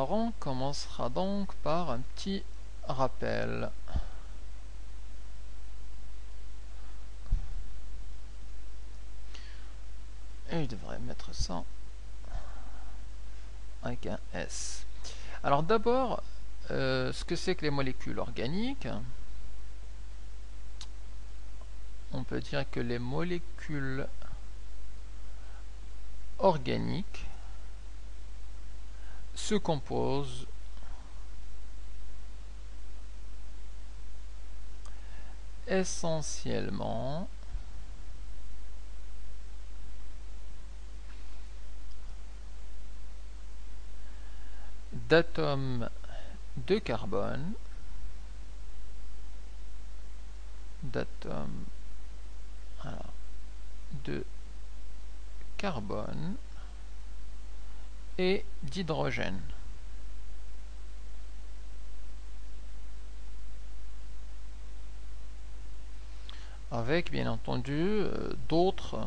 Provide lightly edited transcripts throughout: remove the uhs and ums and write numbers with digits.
On commencera donc par un petit rappel. Et je devrais mettre ça avec un S. Alors d'abord, ce que c'est que les molécules organiques. On peut dire que les molécules organiques se composent essentiellement d'atomes de carbone, et d'hydrogène. Avec bien entendu d'autres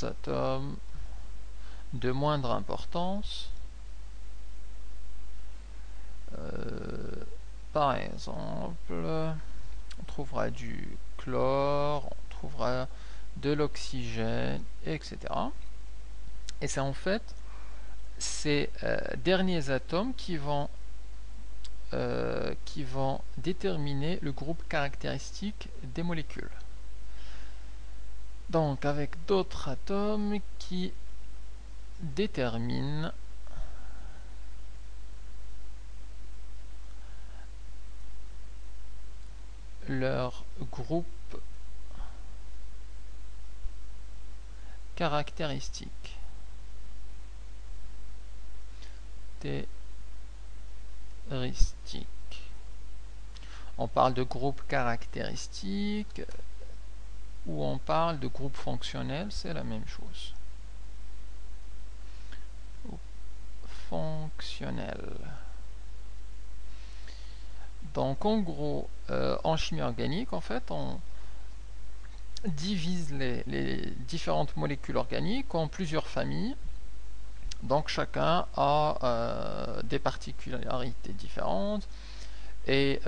atomes de moindre importance, par exemple on trouvera du chlore, on trouvera de l'oxygène, etc. Et c'est en fait ces derniers atomes qui vont déterminer le groupe caractéristique des molécules. Donc avec d'autres atomes qui déterminent leur groupe caractéristique. On parle de groupe caractéristique ou on parle de groupe fonctionnel, c'est la même chose. Fonctionnel. Donc en gros, en chimie organique, en fait, on divise les différentes molécules organiques en plusieurs familles. Donc chacun a des particularités différentes et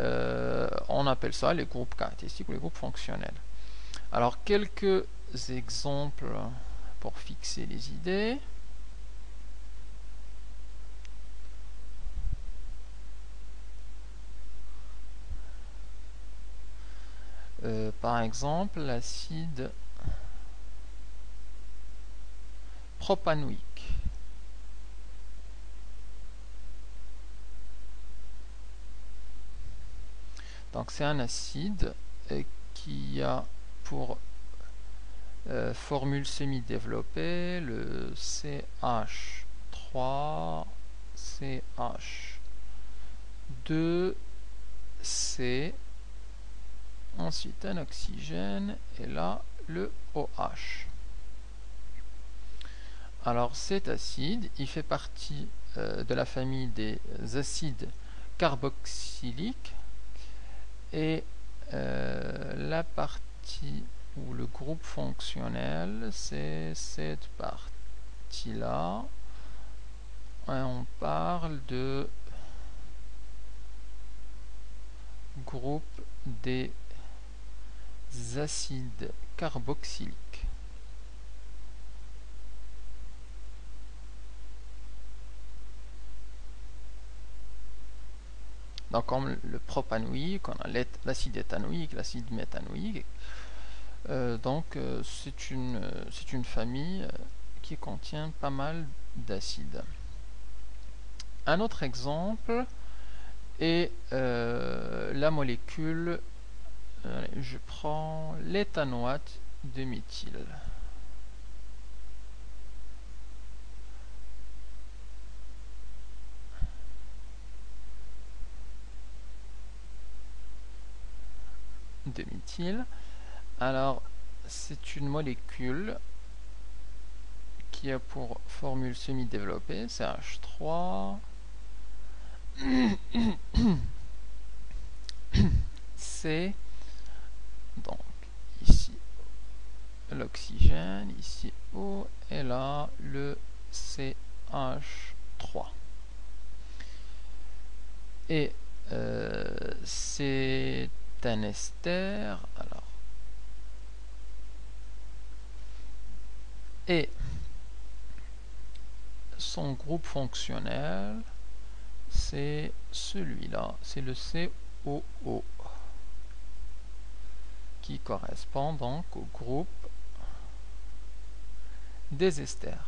on appelle ça les groupes caractéristiques ou les groupes fonctionnels. Alors quelques exemples pour fixer les idées. Par exemple, l'acide propanoïque. Donc c'est un acide qui a pour formule semi-développée le CH3, CH2C, ensuite un oxygène et là le OH. Alors cet acide, il fait partie de la famille des acides carboxyliques et la partie ou le groupe fonctionnel, c'est cette partie-là. On parle de groupe des acides carboxyliques. Donc comme le propanoïque, on a l'acide éthanoïque, l'acide méthanoïque. Donc c'est une famille qui contient pas mal d'acides. Un autre exemple est la molécule, je prends l'éthanoate de méthyle. Alors c'est une molécule qui a pour formule semi-développée CH3 C, donc ici l'oxygène, ici là le CH3. Et c'est un ester. Alors, et son groupe fonctionnel, c'est celui-là, c'est le COO, qui correspond donc au groupe des esters.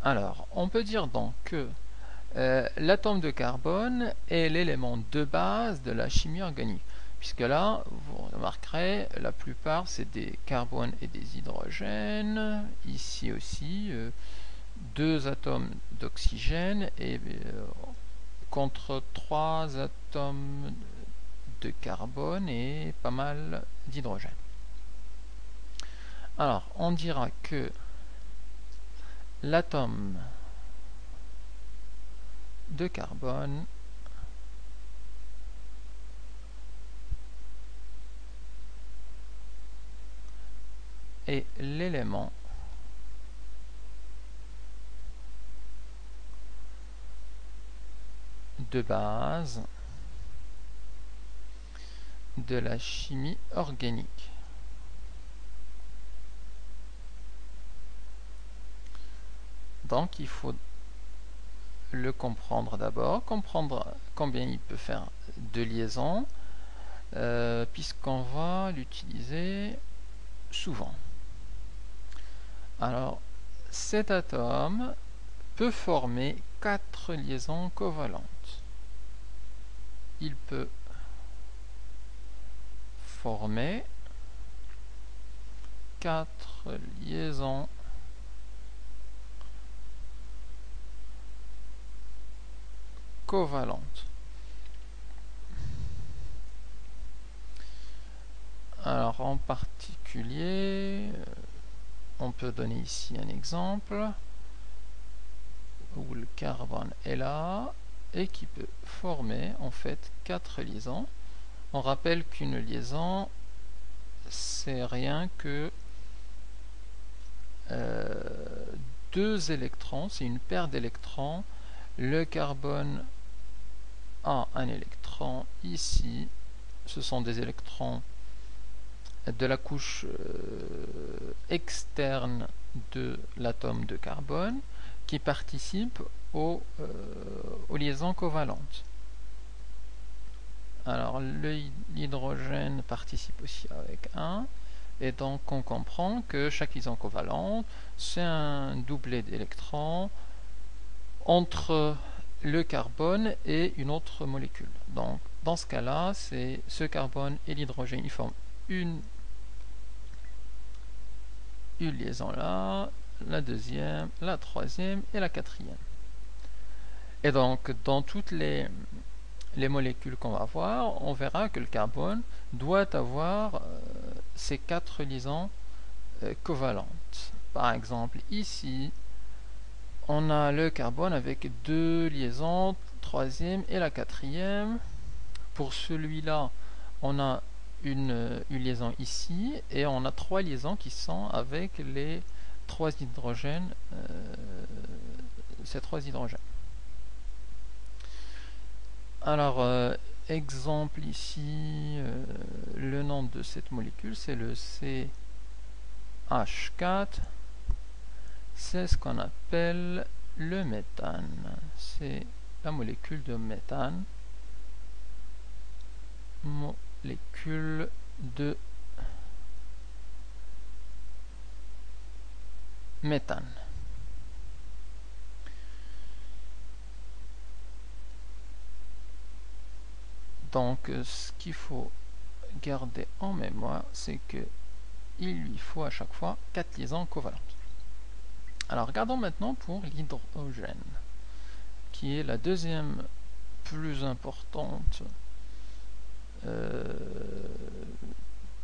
Alors, on peut dire donc que l'atome de carbone est l'élément de base de la chimie organique, puisque là, vous remarquerez, la plupart c'est des carbones et des hydrogènes, ici aussi, deux atomes d'oxygène et contre 3 atomes de carbone et pas mal d'hydrogène. Alors, on dira que l'atome de carbone est l'élément de base de la chimie organique. Donc il faut le comprendre d'abord, comprendre combien il peut faire de liaisons, puisqu'on va l'utiliser souvent. Alors, cet atome peut former 4 liaisons covalentes. Il peut former 4 liaisons covalentes. Alors en particulier, on peut donner ici un exemple où le carbone est là et qui peut former en fait 4 liaisons. On rappelle qu'une liaison, c'est rien que 2 électrons, c'est une paire d'électrons. Le carbone a un électron ici, ce sont des électrons de la couche externe de l'atome de carbone qui participent aux liaisons covalentes. Alors l'hydrogène participe aussi avec 1, et donc on comprend que chaque liaison covalente, c'est un doublet d'électrons entre le carbone et une autre molécule. Donc dans ce cas-là, c'est ce carbone et l'hydrogène, ils forment une liaison là, la deuxième, la troisième et la quatrième. Et donc dans toutes les molécules qu'on va voir, on verra que le carbone doit avoir ces 4 liaisons covalentes. Par exemple ici, on a le carbone avec 2 liaisons, troisième et la quatrième. Pour celui-là, on a une liaison ici et on a 3 liaisons qui sont avec les 3 hydrogènes, ces 3 hydrogènes. Alors, exemple ici, le nom de cette molécule, c'est le CH4. C'est ce qu'on appelle le méthane. C'est la molécule de méthane. Molécule de méthane. Donc ce qu'il faut garder en mémoire, c'est que il lui faut à chaque fois 4 liaisons covalentes. Alors regardons maintenant pour l'hydrogène, qui est la deuxième plus importante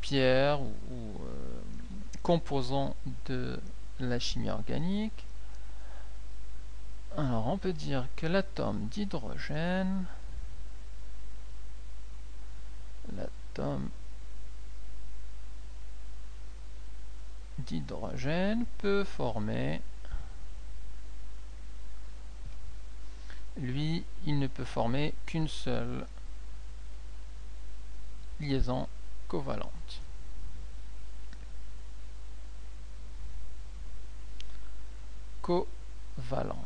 pierre ou composant de la chimie organique. Alors on peut dire que l'atome d'hydrogène atome d'hydrogène peut former, lui, il ne peut former qu'une seule liaison covalente. Covalente.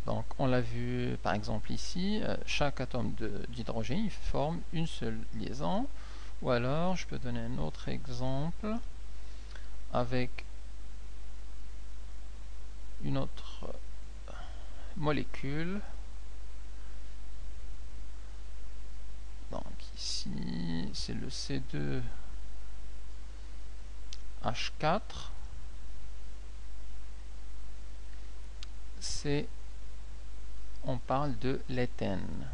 Donc on l'a vu par exemple ici, chaque atome d'hydrogène forme une seule liaison. Ou alors je peux donner un autre exemple avec une autre molécule. Donc ici c'est le C2H4. On parle de l'éthène.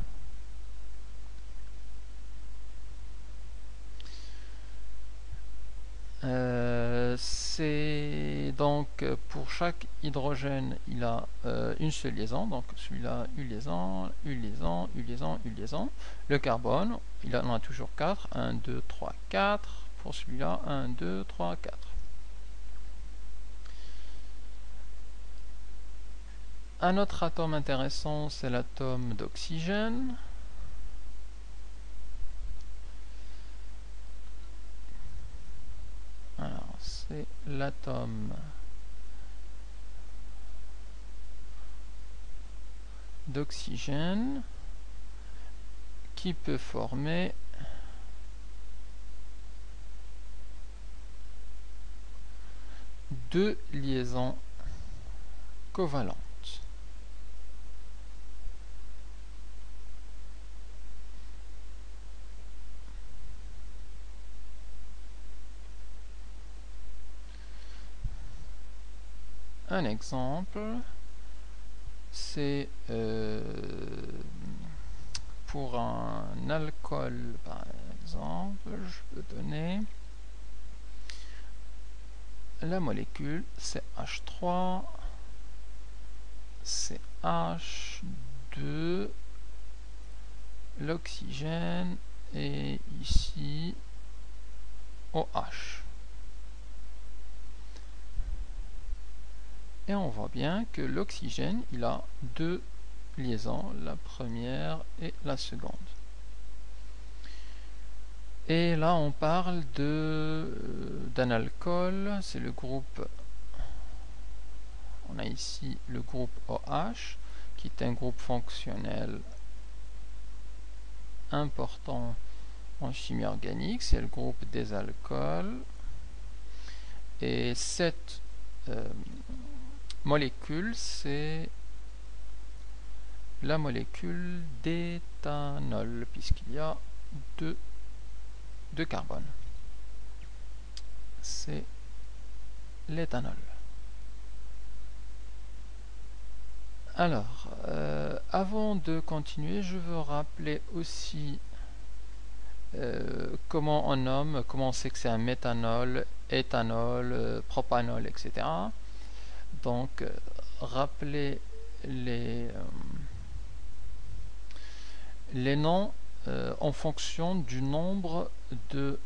C'est donc pour chaque hydrogène il a une seule liaison, donc celui-là une liaison, une liaison, une liaison, une liaison. Le carbone il en a toujours 4, 1, 2, 3, 4. Pour celui-là 1, 2, 3, 4. Un autre atome intéressant c'est l'atome d'oxygène. Alors c'est l'atome d'oxygène qui peut former deux liaisons covalentes. Un exemple, c'est pour un alcool par exemple, je peux donner la molécule CH3, CH2, l'oxygène et ici OH. Et on voit bien que l'oxygène il a deux liaisons, la première et la seconde. Et là on parle d'un alcool, c'est le groupe, on a ici le groupe OH qui est un groupe fonctionnel important en chimie organique, c'est le groupe des alcools. Et cette molécule c'est la molécule d'éthanol puisqu'il y a deux carbone. C'est l'éthanol. Alors, avant de continuer, je veux rappeler aussi comment on nomme, comment on sait que c'est un méthanol, éthanol, propanol, etc. Donc, rappelez les noms en fonction du nombre de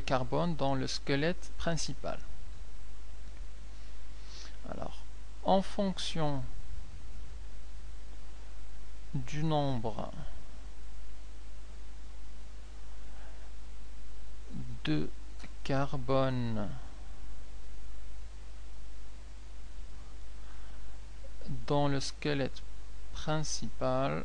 carbone dans le squelette principal. Alors, en fonction du nombre de carbone dans le squelette principal,